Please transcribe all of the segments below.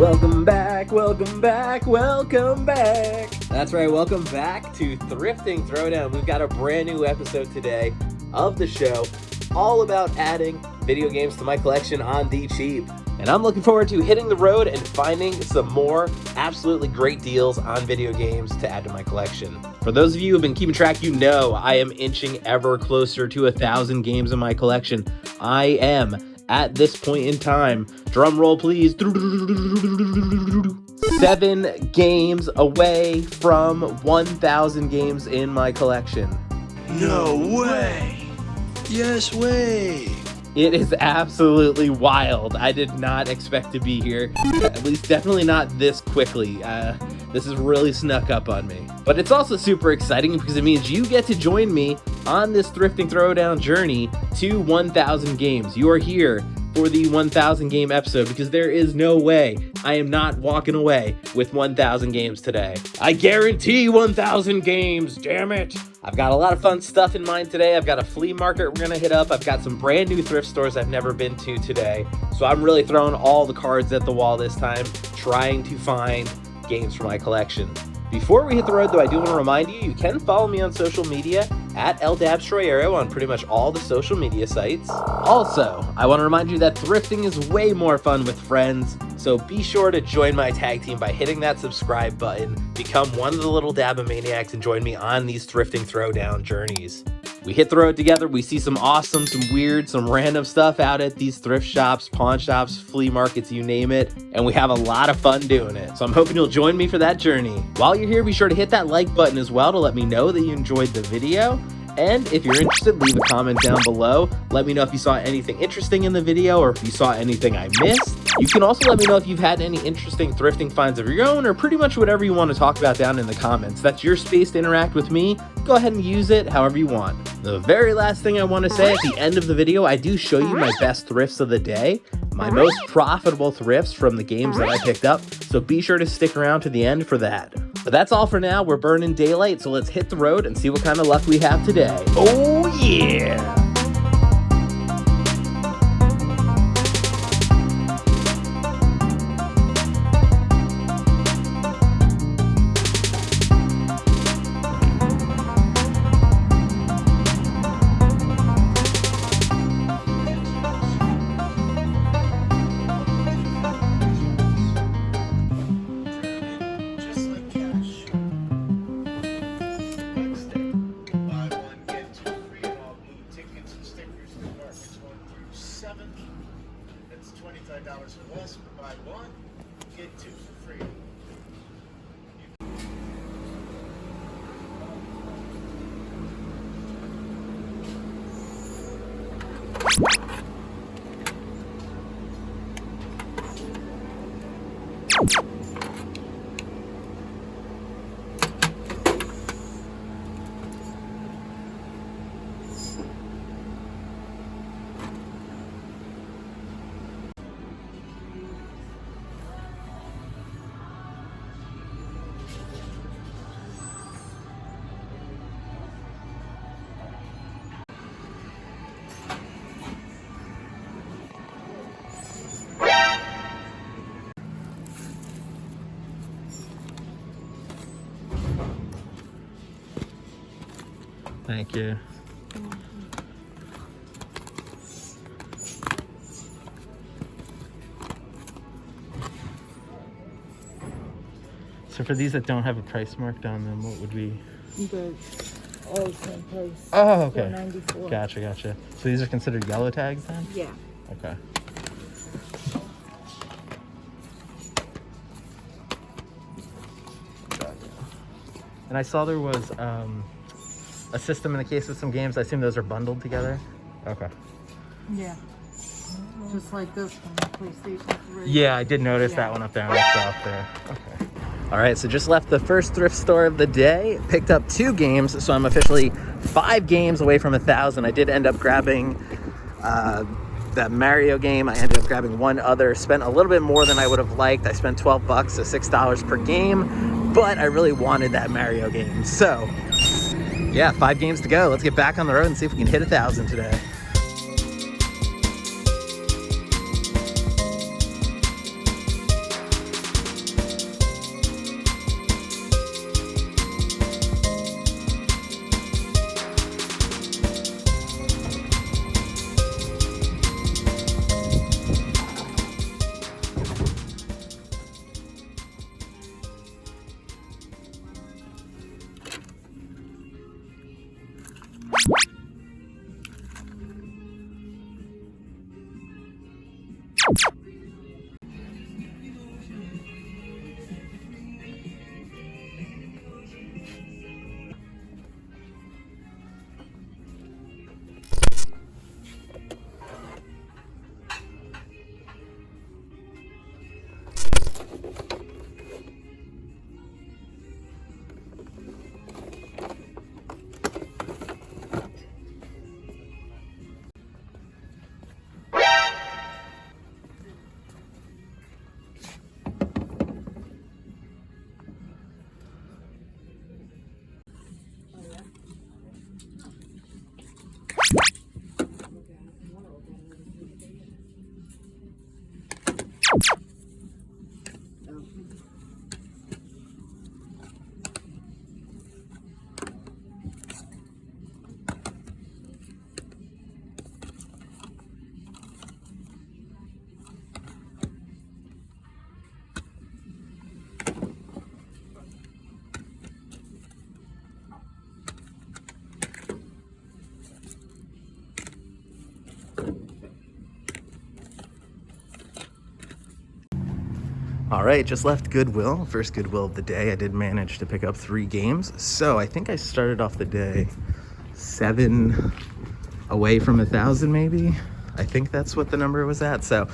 Welcome back, welcome back, welcome back. That's right, welcome back to Thrifting Throwdown. We've got a brand new episode today of the show, all about adding video games to my collection on the cheap. And I'm looking forward to hitting the road and finding some more absolutely great deals on video games to add to my collection. For those of you who have been keeping track, you know I am inching ever closer to 1,000 games in my collection. I am, at this point in time, drum roll please, 7 games away from 1,000 games in my collection. No way! Yes way! It is absolutely wild. I did not expect to be here, at least definitely not this quickly. This has really snuck up on me. But it's also super exciting because it means you get to join me on this Thrifting Throwdown journey to 1,000 games. You are here for the 1,000 game episode because there is no way I am not walking away with 1,000 games today. I guarantee 1,000 games, damn it. I've got a lot of fun stuff in mind today. I've got a flea market we're gonna hit up. I've got some brand new thrift stores I've never been to today. So I'm really throwing all the cards at the wall this time, trying to find games for my collection. Before we hit the road though, I do want to remind you can follow me on social media at Dabstroyero on pretty much all the social media sites. Also, I want to remind you that thrifting is way more fun with friends, so be sure to join my tag team by hitting that subscribe button, become one of the little Dabamaniacs, and join me on these Thrifting Throwdown journeys. We hit the road together, we see some awesome, some weird, some random stuff out at these thrift shops, pawn shops, flea markets, you name it, and we have a lot of fun doing it. So I'm hoping you'll join me for that journey. While you're here, be sure to hit that like button as well to let me know that you enjoyed the video. And if you're interested, leave a comment down below. Let me know if you saw anything interesting in the video or if you saw anything I missed. You can also let me know if you've had any interesting thrifting finds of your own or pretty much whatever you want to talk about down in the comments. That's your space to interact with me. Go ahead and use it however you want. The very last thing I want to say at the end of the video, I do show you my best thrifts of the day, my most profitable thrifts from the games that I picked up. So be sure to stick around to the end for that. But that's all for now. We're burning daylight, so let's hit the road and see what kind of luck we have today. Oh yeah! That's $25 or less. Buy one, get 2 for free. Thank you. So for these that don't have a price marked on them, what would we? The all same price. Oh, okay. $4.94. Gotcha. So these are considered yellow tags then? Yeah. Okay. And I saw there was a system in the case with some games. I assume those are bundled together? Okay. Yeah. Just like this one, the PlayStation 3. Yeah, I did notice that one up there. I saw up there. Okay. All right, so just left the first thrift store of the day. Picked up 2 games, so I'm officially 5 games away from 1,000. I did end up grabbing that Mario game. I ended up grabbing one other. Spent a little bit more than I would have liked. I spent $12, so $6 per game, but I really wanted that Mario game. So yeah, 5 games to go. Let's get back on the road and see if we can hit 1,000 today. All right, just left Goodwill. First Goodwill of the day. I did manage to pick up 3 games. So I think I started off the day 7 away from 1,000 maybe. I think that's what the number was at. So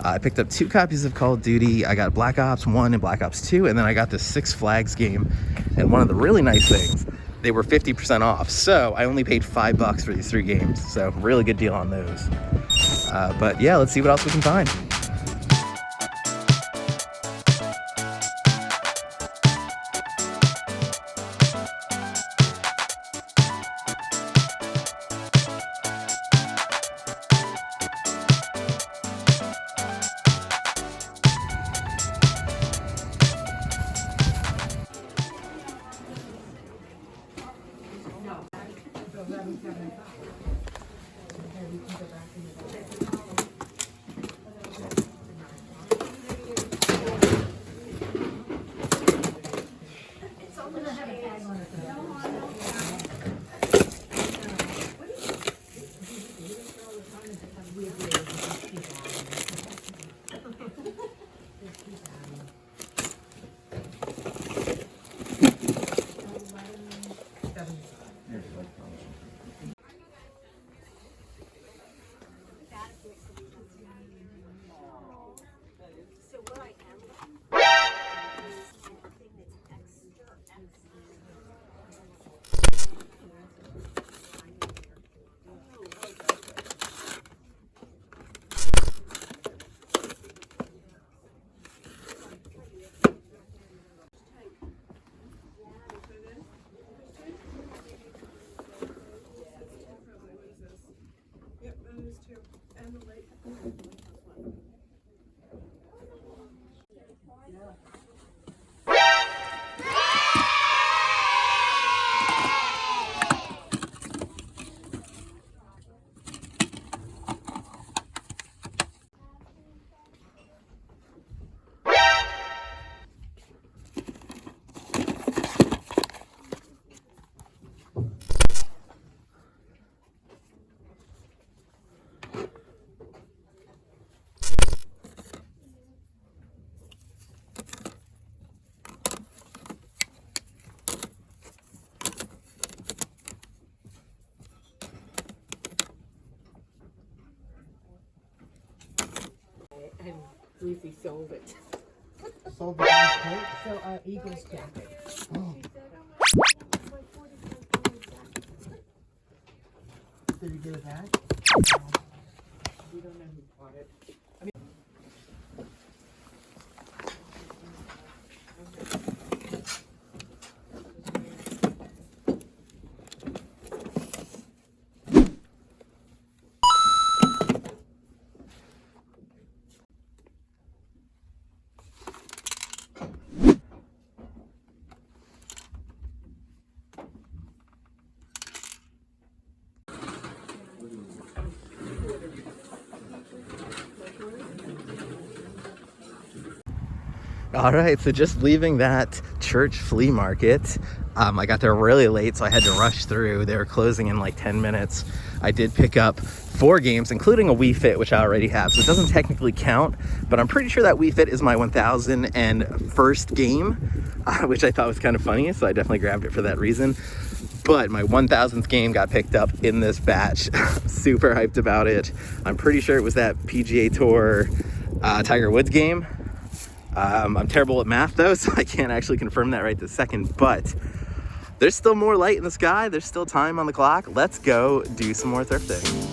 I picked up 2 copies of Call of Duty. I got Black Ops 1 and Black Ops 2, and then I got the Six Flags game. And one of the really nice things, they were 50% off. So I only paid $5 for these 3 games. So really good deal on those. But yeah, let's see what else we can find. And briefly sold it. Sold the coat? So, Eagles jacket. Oh. Did you get it back? We don't know who bought it. All right, so just leaving that church flea market. I got there really late, so I had to rush through. They were closing in like 10 minutes. I did pick up 4 games, including a Wii Fit, which I already have, so it doesn't technically count, but I'm pretty sure that Wii Fit is my 1,001st game, which I thought was kind of funny, so I definitely grabbed it for that reason. But my 1,000th game got picked up in this batch. Super hyped about it. I'm pretty sure it was that PGA Tour Tiger Woods game. I'm terrible at math though, so I can't actually confirm that right this second, but there's still more light in the sky. There's still time on the clock. Let's go do some more thrifting.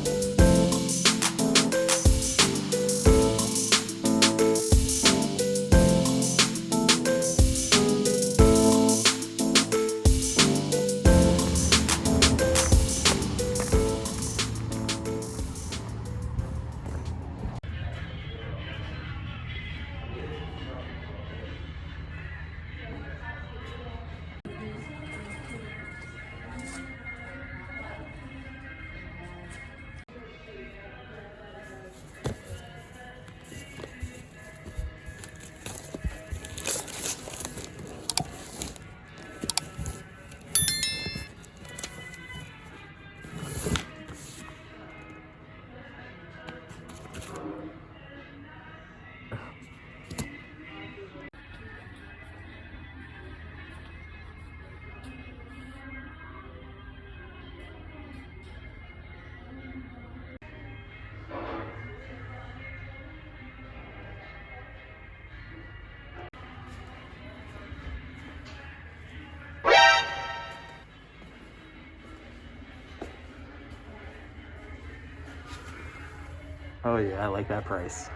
Oh yeah, I like that price.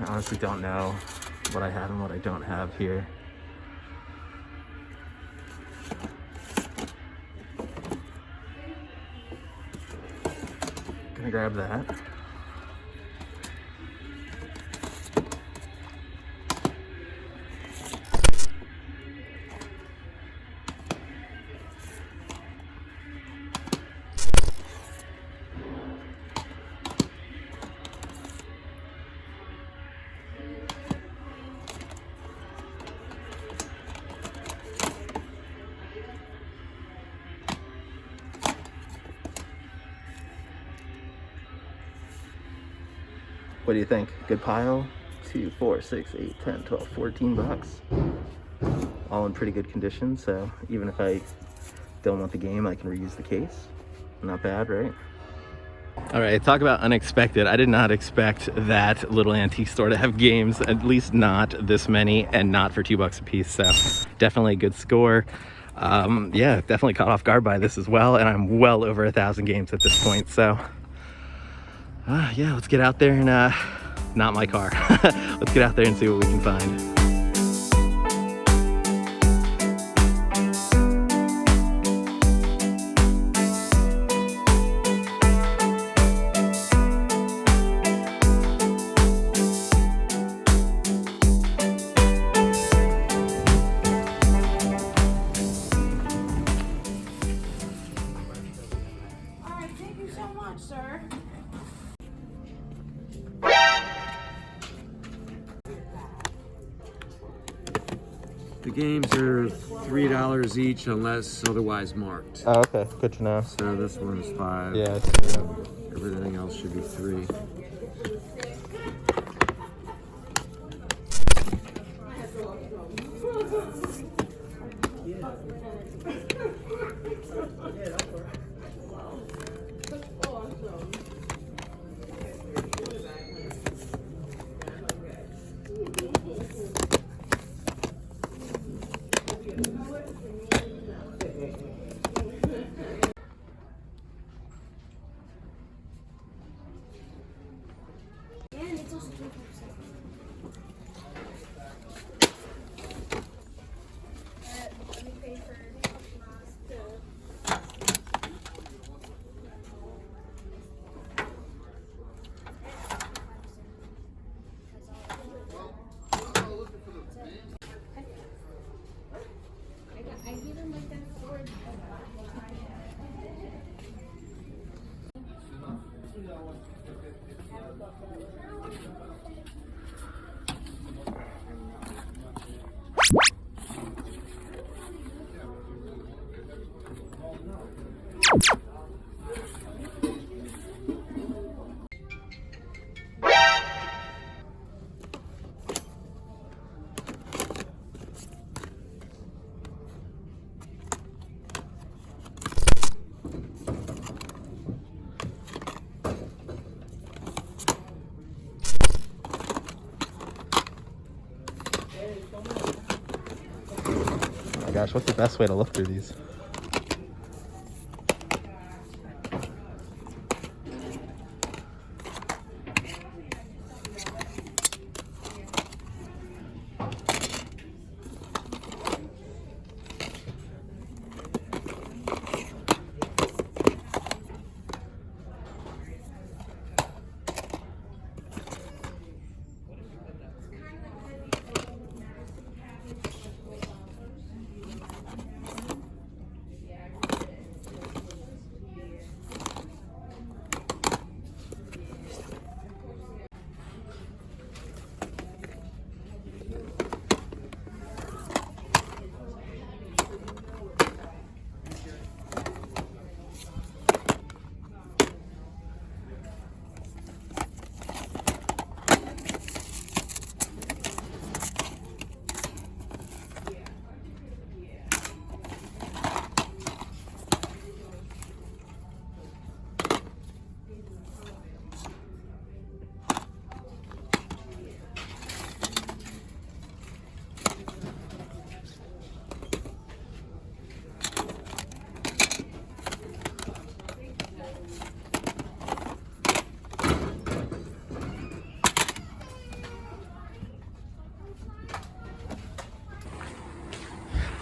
I honestly don't know what I have and what I don't have here. Gonna grab that. What do you think? Good pile? 2, 4, 6, 8, 10, 12, 14 bucks. All in pretty good condition, so even if I don't want the game, I can reuse the case. Not bad, right? All right, talk about unexpected. I did not expect that little antique store to have games, at least not this many, and not for $2 a piece, so definitely a good score. Yeah, definitely caught off guard by this as well, and I'm well over 1,000 games at this point, so yeah, let's get out there and not my car. Let's get out there and see what we can find. The games are $3 each unless otherwise marked. Oh, okay, good to know. So this one's $5. Yeah. Everything else should be $3. Oh my gosh, what's the best way to look through these?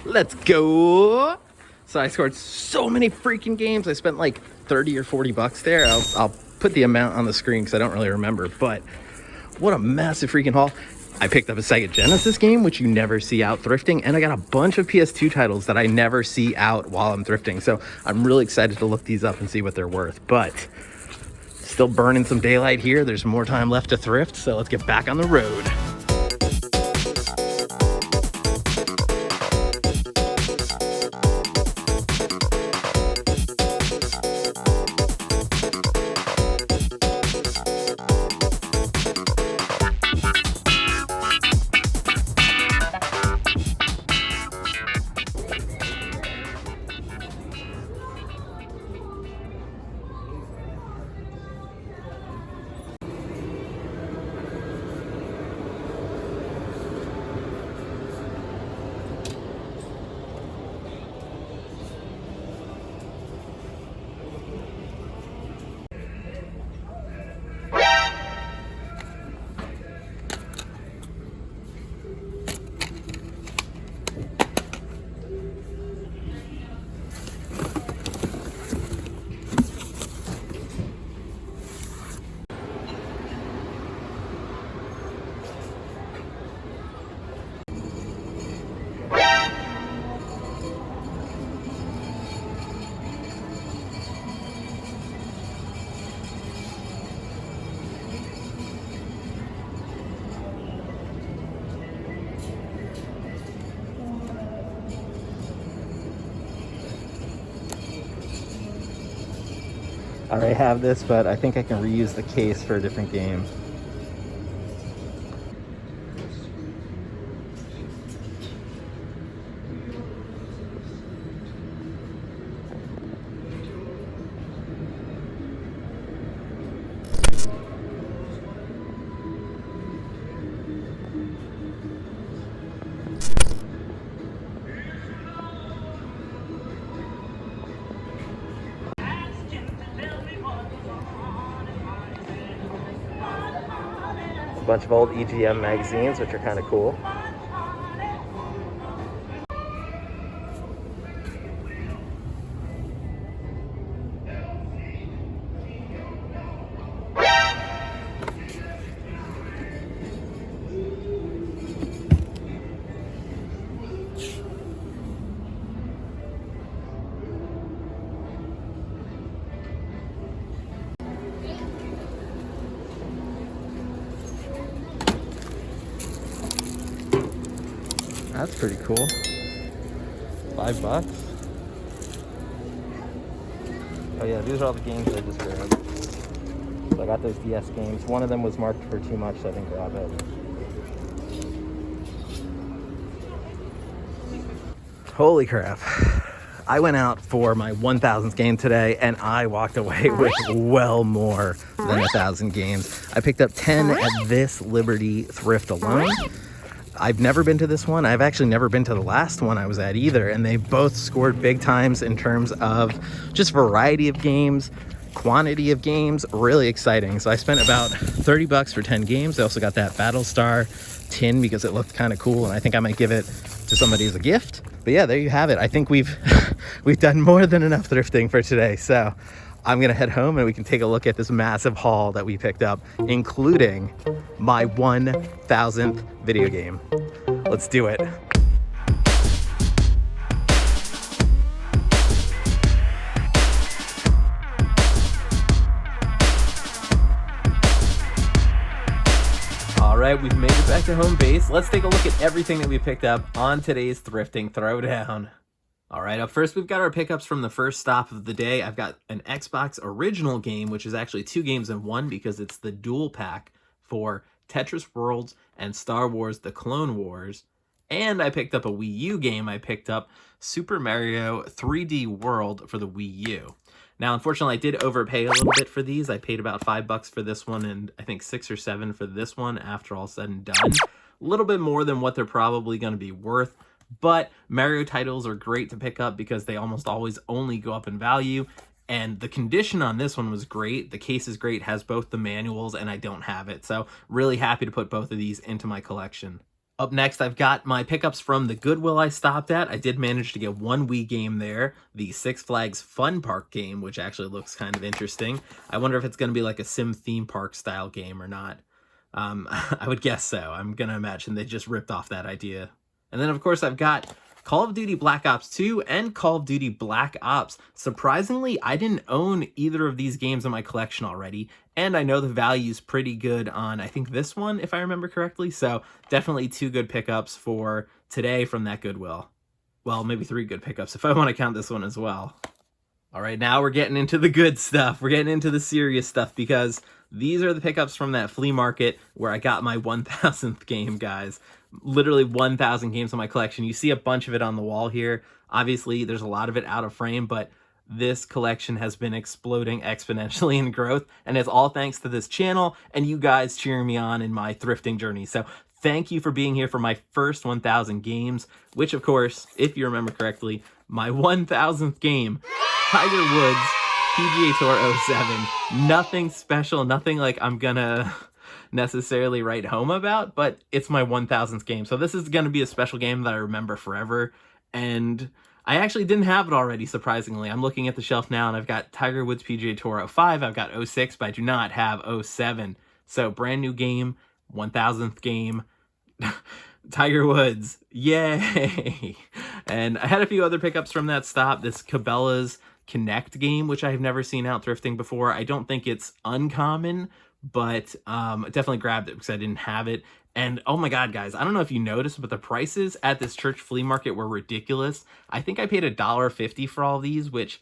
Let's go. So I scored so many freaking games. I spent like 30 or 40 bucks there. I'll put the amount on the screen because I don't really remember, but what a massive freaking haul. I picked up a Sega Genesis game, which you never see out thrifting, and I got a bunch of PS2 titles that I never see out while I'm thrifting. So I'm really excited to look these up and see what they're worth, but still burning some daylight here. There's more time left to thrift, so let's get back on the road. I already have this, but I think I can reuse the case for a different game. A bunch of old EGM magazines, which are kind of cool. That's pretty cool. $5. Oh yeah, these are all the games I just grabbed. So I got those DS games. One of them was marked for too much, so I didn't grab it. Holy crap. I went out for my 1,000th game today, and I walked away with well more than 1,000 games. I picked up 10 at this Liberty Thrift alone. I've never been to this one. I've actually never been to the last one I was at either, and they both scored big times in terms of just variety of games, quantity of games, really exciting. So I spent about 30 bucks for 10 games. I also got that Battlestar tin because it looked kind of cool, and I think I might give it to somebody as a gift. But yeah, there you have it. I think we've done more than enough thrifting for today. So I'm gonna head home and we can take a look at this massive haul that we picked up, including my 1,000th video game. Let's do it. All right, we've made it back to home base. Let's take a look at everything that we picked up on today's Thrifting Throwdown. All right, up first, we've got our pickups from the first stop of the day. I've got an Xbox original game, which is actually 2 games in one because it's the dual pack for Tetris Worlds and Star Wars The Clone Wars. And I picked up a Wii U game. I picked up Super Mario 3D World for the Wii U. Now, unfortunately, I did overpay a little bit for these. I paid about $5 for this one and I think 6 or 7 for this one after all said and done. A little bit more than what they're probably going to be worth. But Mario titles are great to pick up because they almost always only go up in value. And the condition on this one was great. The case is great, has both the manuals, and I don't have it. So really happy to put both of these into my collection. Up next, I've got my pickups from the Goodwill I stopped at. I did manage to get one Wii game there, the Six Flags Fun Park game, which actually looks kind of interesting. I wonder if it's going to be like a sim theme park style game or not. I would guess so. I'm going to imagine they just ripped off that idea. And then, of course, I've got Call of Duty Black Ops 2 and Call of Duty Black Ops. Surprisingly, I didn't own either of these games in my collection already, and I know the value's pretty good on, I think, this one, if I remember correctly, so definitely 2 good pickups for today from that Goodwill. Well, maybe 3 good pickups if I want to count this one as well. All right, now we're getting into the good stuff. We're getting into the serious stuff because these are the pickups from that flea market where I got my 1,000th game, guys. Literally 1,000 games in my collection. You see a bunch of it on the wall here. Obviously, there's a lot of it out of frame, but this collection has been exploding exponentially in growth, and it's all thanks to this channel and you guys cheering me on in my thrifting journey. So thank you for being here for my first 1,000 games, which, of course, if you remember correctly, my 1,000th game, Tiger Woods PGA Tour 07. Nothing special, nothing like I'm gonna necessarily write home about, but it's my 1,000th game. So this is gonna be a special game that I remember forever. And I actually didn't have it already, surprisingly. I'm looking at the shelf now and I've got Tiger Woods PGA Tour 05, I've got 06, but I do not have 07. So brand new game, 1,000th game, Tiger Woods, yay! And I had a few other pickups from that stop. This Cabela's Connect game, which I have never seen out thrifting before. I don't think it's uncommon, but definitely grabbed it because I didn't have it. And oh my god, guys, I don't know if you noticed, but the prices at this church flea market were ridiculous. I think I paid $1.50 for all these, which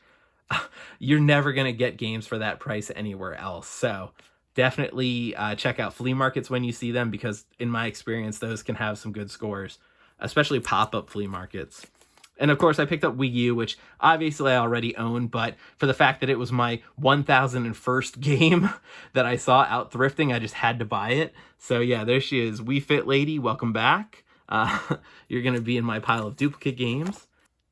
you're never gonna get games for that price anywhere else. So definitely check out flea markets when you see them, because in my experience, those can have some good scores, especially pop-up flea markets. And of course, I picked up Wii U, which obviously I already own, but for the fact that it was my 1,001st game that I saw out thrifting, I just had to buy it. So yeah, there she is. Wii Fit Lady, welcome back. You're going to be in my pile of duplicate games.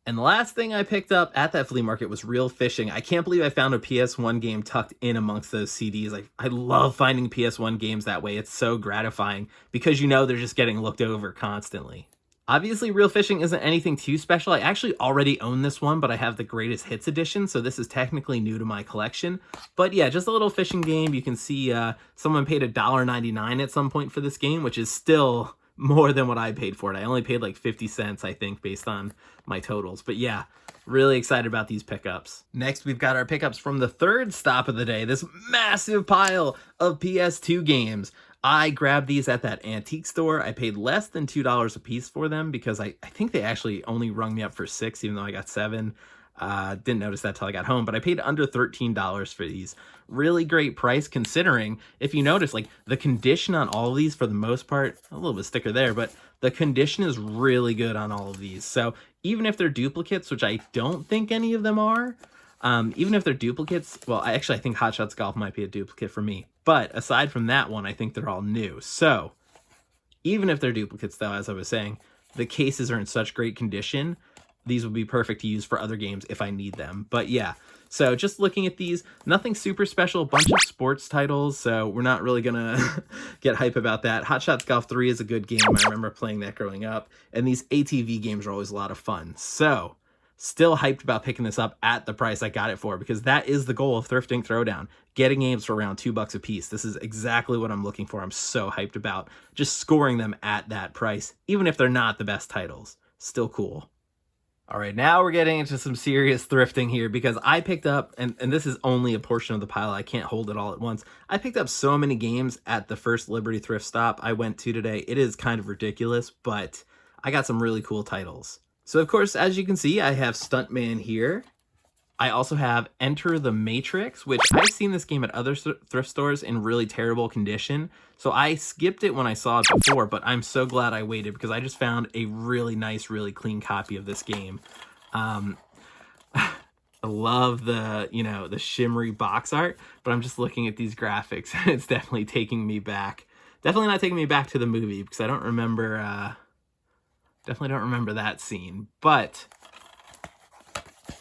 And the last thing I picked up at that flea market was Real Fishing. I can't believe I found a PS1 game tucked in amongst those CDs. I love finding PS1 games that way. It's so gratifying because you know they're just getting looked over constantly. Obviously, Real Fishing isn't anything too special. I actually already own this one, but I have the Greatest Hits edition, so this is technically new to my collection. But yeah, just a little fishing game. You can see someone paid $1.99 at some point for this game, which is still more than what I paid for it. I only paid like 50 cents, I think, based on my totals. But yeah, really excited about these pickups. Next, we've got our pickups from the third stop of the day, this massive pile of PS2 games. I grabbed these at that antique store. I paid less than $2 a piece for them because I think they actually only rung me up for $6, even though I got $7. Didn't notice that till I got home, but I paid under $13 for these. Really great price considering, if you notice, like the condition on all of these for the most part, a little bit sticker there, but the condition is really good on all of these. So even if they're duplicates, which I don't think any of them are, even if they're duplicates, well, I think Hot Shots Golf might be a duplicate for me. But aside from that one, I think they're all new. So even if they're duplicates, though, as I was saying, the cases are in such great condition. These would be perfect to use for other games if I need them. But yeah, so just looking at these, nothing super special, a bunch of sports titles, so we're not really gonna get hype about that. Hot Shots Golf 3 is a good game. I remember playing that growing up. And these ATV games are always a lot of fun. So still hyped about picking this up at the price I got it for, because that is the goal of Thrifting Throwdown, getting games for around $2 a piece. This is exactly what I'm looking for. I'm so hyped about just scoring them at that price, even if they're not the best titles. Still cool. All right, now we're getting into some serious thrifting here, because I picked up, and this is only a portion of the pile, I can't hold it all at once. I picked up so many games at the first Liberty thrift stop I went to today. It is kind of ridiculous, but I got some really cool titles. So, of course, as you can see, I have Stuntman here. I also have Enter the Matrix, which I've seen this game at other thrift stores in really terrible condition. So I skipped it when I saw it before, but I'm so glad I waited because I just found a really nice, really clean copy of this game. I love the, the shimmery box art, but I'm just looking at these graphics and it's definitely taking me back. Definitely not taking me back to the movie because I don't remember... Definitely don't remember that scene, but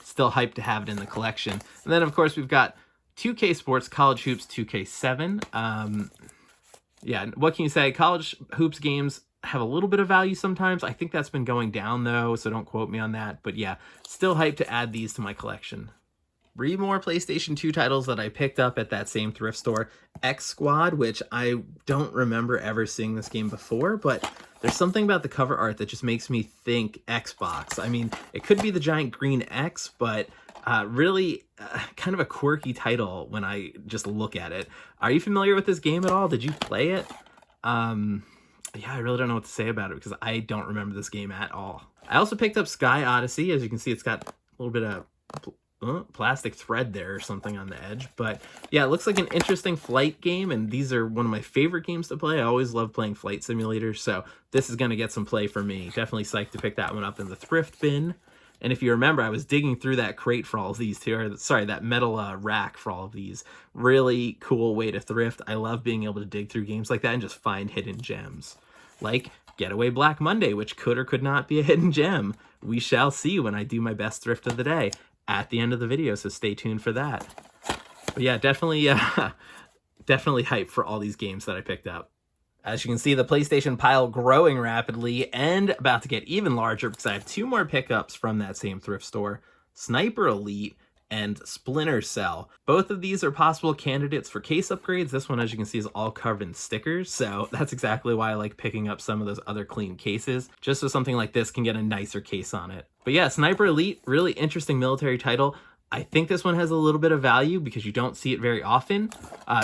still hyped to have it in the collection. And then, of course, we've got 2K Sports College Hoops 2K7. Yeah, what can you say? College Hoops games have a little bit of value sometimes. I think that's been going down though, so don't quote me on that. But yeah, still hyped to add these to my collection. 3 more PlayStation 2 titles that I picked up at that same thrift store. X Squad, which I don't remember ever seeing this game before, but there's something about the cover art that just makes me think Xbox. I mean, it could be the giant green X, but really kind of a quirky title when I just look at it. Are you familiar with this game at all? Did you play it? Yeah, I really don't know what to say about it because I don't remember this game at all. I also picked up Sky Odyssey. As you can see, it's got a little bit of plastic thread there or something on the edge. But yeah, it looks like an interesting flight game, and these are one of my favorite games to play. I always love playing flight simulators, so this is going to get some play for me. Definitely psyched to pick that one up in the thrift bin. And if you remember, I was digging through that crate for all of these too, or sorry, that metal rack for all of these. Really cool way to thrift. I love being able to dig through games like that and just find hidden gems. Like Getaway Black Monday, which could or could not be a hidden gem. We shall see when I do my best thrift of the day at the end of the video, so stay tuned for that. But yeah, definitely hyped for all these games that I picked up. As you can see, the PlayStation pile growing rapidly and about to get even larger because I have 2 more pickups from that same thrift store. Sniper Elite and Splinter Cell. Both of these are possible candidates for case upgrades. This one, as you can see, is all covered in stickers, so that's exactly why I like picking up some of those other clean cases, just so something like this can get a nicer case on it. But yeah, Sniper Elite, really interesting military title. I think this one has a little bit of value because you don't see it very often.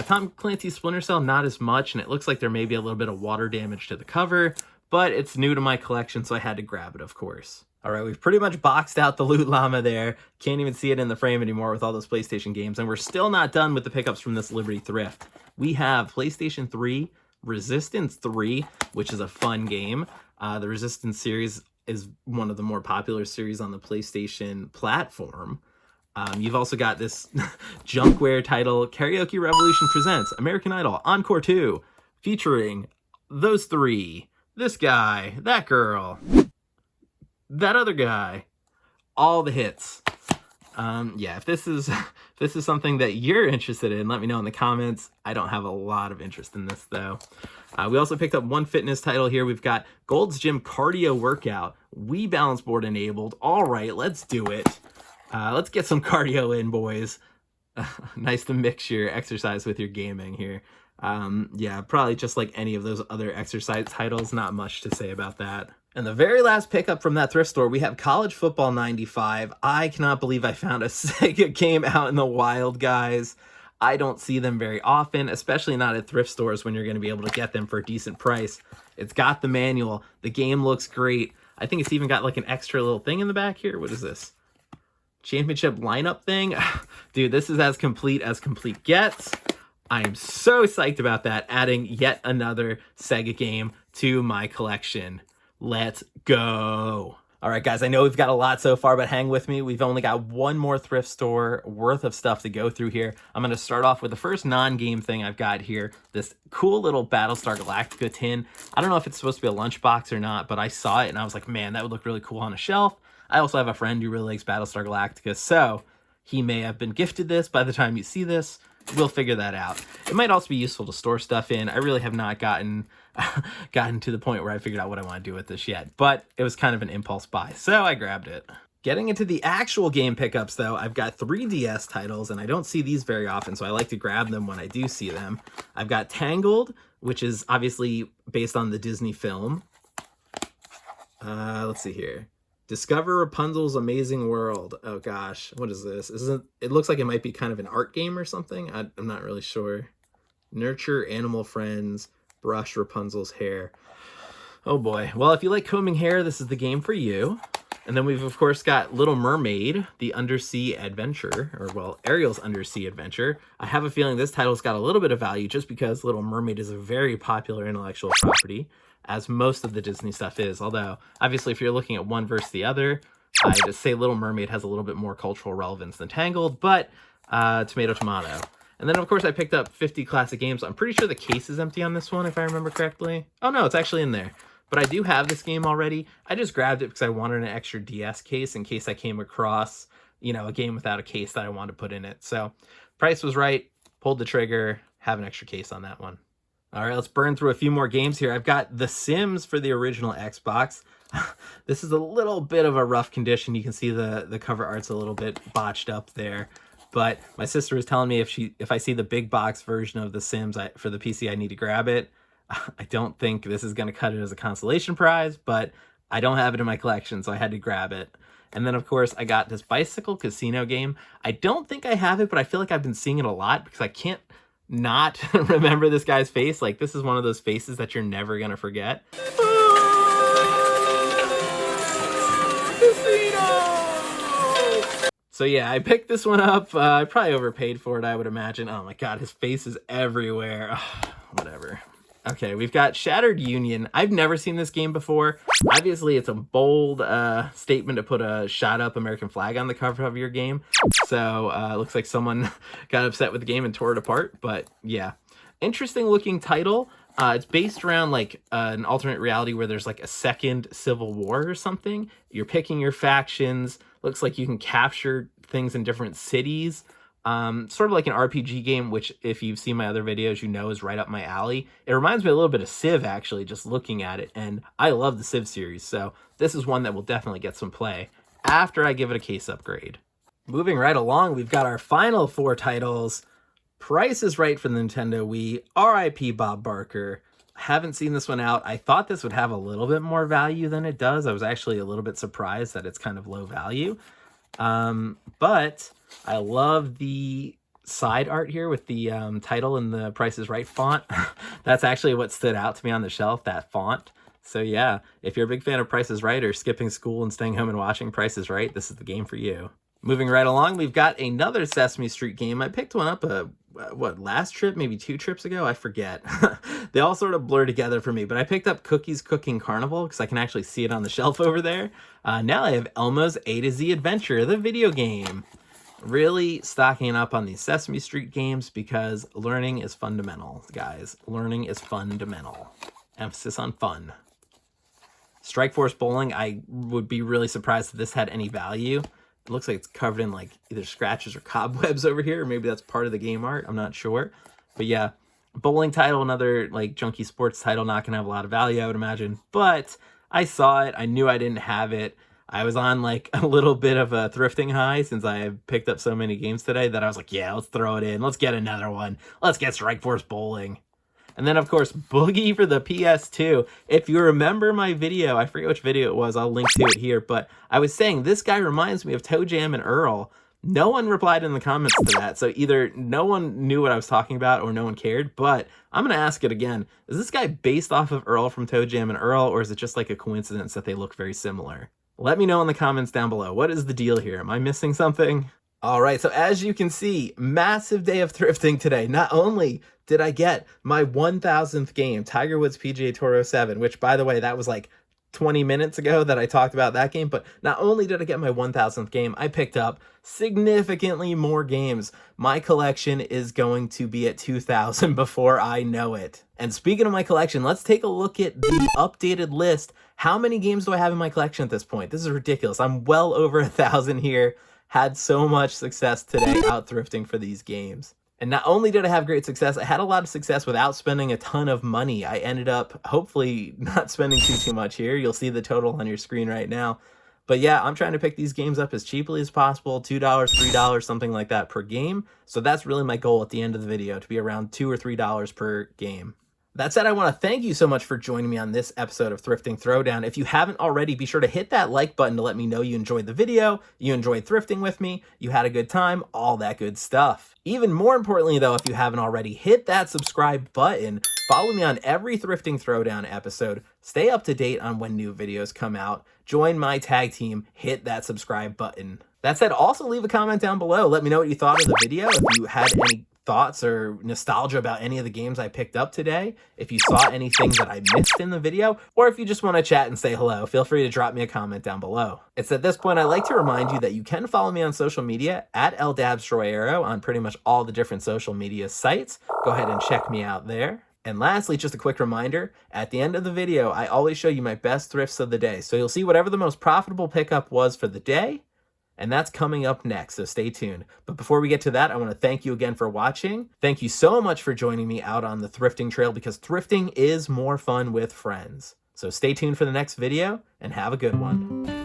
Tom Clancy's Splinter Cell, not as much, and it looks like there may be a little bit of water damage to the cover, but it's new to my collection, so I had to grab it, of course. All right, we've pretty much boxed out the Loot Llama there. Can't even see it in the frame anymore with all those PlayStation games, and we're still not done with the pickups from this Liberty Thrift. We have PlayStation 3, Resistance 3, which is a fun game. The Resistance series is one of the more popular series on the PlayStation platform. You've also got this junkware title, Karaoke Revolution Presents American Idol Encore 2, featuring those 3, this guy, that girl, that other guy, all the hits. Yeah, if this is something that you're interested in, let me know in the comments. I don't have a lot of interest in this though. We also picked up one fitness title here. We've got Gold's Gym Cardio Workout, Wii Balance Board enabled. All right, let's do it. Let's get some cardio in, boys. Nice to mix your exercise with your gaming here. Yeah, probably just like any of those other exercise titles, not much to say about that. And the very last pickup from that thrift store, we have College Football 95. I cannot believe I found a Sega game out in the wild, guys. I don't see them very often, especially not at thrift stores when you're going to be able to get them for a decent price. It's got the manual. The game looks great. I think it's even got like an extra little thing in the back here. What is this? Championship lineup thing. Dude, this is as complete gets. I am so psyched about that, adding yet another Sega game to my collection. Let's go. All right, guys, I know we've got a lot so far, but hang with me. We've only got one more thrift store worth of stuff to go through here. I'm going to start off with the first non-game thing I've got here, this cool little Battlestar Galactica tin. I don't know if it's supposed to be a lunchbox or not, but I saw it and I was like, man, that would look really cool on a shelf. I also have a friend who really likes Battlestar Galactica, so he may have been gifted this by the time you see this. We'll figure that out. It might also be useful to store stuff in. I really have not gotten to the point where I figured out what I want to do with this yet, but it was kind of an impulse buy, so I grabbed it. Getting into the actual game pickups, though, I've got 3 DS titles, and I don't see these very often, so I like to grab them when I do see them. I've got Tangled, which is obviously based on the Disney film. Let's see here. Discover Rapunzel's Amazing World. Oh gosh, what is this? It looks like it might be kind of an art game or something. I'm not really sure. Nurture animal friends. Brush Rapunzel's hair. Oh boy. Well, if you like combing hair, this is the game for you. And then we've, of course, got Little Mermaid, the Undersea Adventure, or, well, Ariel's Undersea Adventure. I have a feeling this title's got a little bit of value just because Little Mermaid is a very popular intellectual property, as most of the Disney stuff is. Although, obviously, if you're looking at one versus the other, I just say Little Mermaid has a little bit more cultural relevance than Tangled, but tomato, tomato. And then, of course, I picked up 50 classic games. I'm pretty sure the case is empty on this one, if I remember correctly. Oh, no, it's actually in there. But I do have this game already. I just grabbed it because I wanted an extra DS case in case I came across, you know, a game without a case that I wanted to put in it. So price was right, pulled the trigger, have an extra case on that one. All right, let's burn through a few more games here. I've got The Sims for the original Xbox. This is a little bit of a rough condition. You can see the cover art's a little bit botched up there. But my sister was telling me if I see the big box version of The Sims for the PC, I need to grab it. I don't think this is going to cut it as a consolation prize, but I don't have it in my collection, so I had to grab it. And then, of course, I got this bicycle casino game. I don't think I have it, but I feel like I've been seeing it a lot because I can't not remember this guy's face. Like, this is one of those faces that you're never going to forget. So yeah, I picked this one up. I probably overpaid for it, I would imagine. Oh my god, his face is everywhere. Ugh, whatever. Okay, we've got Shattered Union. I've never seen this game before. Obviously, it's a bold statement to put a shot up American flag on the cover of your game. So it looks like someone got upset with the game and tore it apart. But yeah, interesting looking title. It's based around like an alternate reality where there's like a second civil war or something. You're picking your factions. Looks like you can capture things in different cities. Sort of like an RPG game, which if you've seen my other videos, you know is right up my alley. It reminds me a little bit of Civ, actually, just looking at it. And I love the Civ series, so this is one that will definitely get some play after I give it a case upgrade. Moving right along, we've got our final 4 titles. Price is Right for the Nintendo Wii, R.I.P. Bob Barker. Haven't seen this one out. I thought this would have a little bit more value than it does. I was actually a little bit surprised that it's kind of low value. But I love the side art here with the title and the Price is Right font. That's actually what stood out to me on the shelf, that font. So yeah, if you're a big fan of Price is Right or skipping school and staying home and watching Price is Right, this is the game for you. Moving right along, we've got another Sesame Street game. I picked one up last trip, maybe 2 trips ago, I forget. They all sort of blur together for me, but I picked up Cookie's Cooking Carnival because I can actually see it on the shelf over there. Now I have Elmo's A to Z Adventure, the video game. Really stocking up on these Sesame Street games because learning is fundamental, guys. Learning is fundamental. Emphasis on fun. Strike Force Bowling, I would be really surprised if this had any value. It looks like it's covered in like either scratches or cobwebs over here, or maybe that's part of the game art. I'm not sure. But yeah, bowling title, another like junky sports title, not gonna have a lot of value, I would imagine. But I saw it. I knew I didn't have it. I was on like a little bit of a thrifting high since I have picked up so many games today that I was like, yeah, let's throw it in. Let's get another one. Let's get Strike Force Bowling. And then, of course, Boogie for the PS2. If you remember my video, I forget which video it was, I'll link to it here, but I was saying this guy reminds me of Toe Jam and Earl. No one replied in the comments to that, so either no one knew what I was talking about or no one cared, but I'm going to ask it again. Is this guy based off of Earl from Toe Jam and Earl, or is it just like a coincidence that they look very similar? Let me know in the comments down below. What is the deal here? Am I missing something? All right, so as you can see, massive day of thrifting today. Not only did I get my 1000th game, Tiger Woods PGA Tour 07, which, by the way, that was like 20 minutes ago that I talked about that game, but not only did I get my 1000th game, I picked up significantly more games. My collection is going to be at 2000 before I know it. And speaking of my collection, let's take a look at the updated list. How many games do I have in my collection at this point? This is ridiculous. I'm well over 1,000 here. Had so much success today out thrifting for these games. And not only did I have great success, I had a lot of success without spending a ton of money. I ended up hopefully not spending too much here. You'll see the total on your screen right now. But yeah, I'm trying to pick these games up as cheaply as possible, $2, $3, something like that per game. So that's really my goal at the end of the video, to be around $2 or $3 per game. That said, I want to thank you so much for joining me on this episode of Thrifting Throwdown. If you haven't already, be sure to hit that like button to let me know you enjoyed the video, you enjoyed thrifting with me, you had a good time, all that good stuff. Even more importantly, though, if you haven't already, hit that subscribe button. Follow me on every Thrifting Throwdown episode. Stay up to date on when new videos come out. Join my tag team. Hit that subscribe button. That said, also leave a comment down below. Let me know what you thought of the video. If you had any thoughts or nostalgia about any of the games I picked up today, if you saw anything that I missed in the video, or if you just want to chat and say hello, feel free to drop me a comment down below. It's at this point I like to remind you that you can follow me on social media at Dabstroyero on pretty much all the different social media sites. Go ahead and check me out there. And lastly, just a quick reminder, at the end of the video, I always show you my best thrifts of the day. So you'll see whatever the most profitable pickup was for the day, And that's coming up next, so stay tuned. But before we get to that, I want to thank you again for watching. Thank you so much for joining me out on the thrifting trail, because thrifting is more fun with friends. So stay tuned for the next video, and have a good one.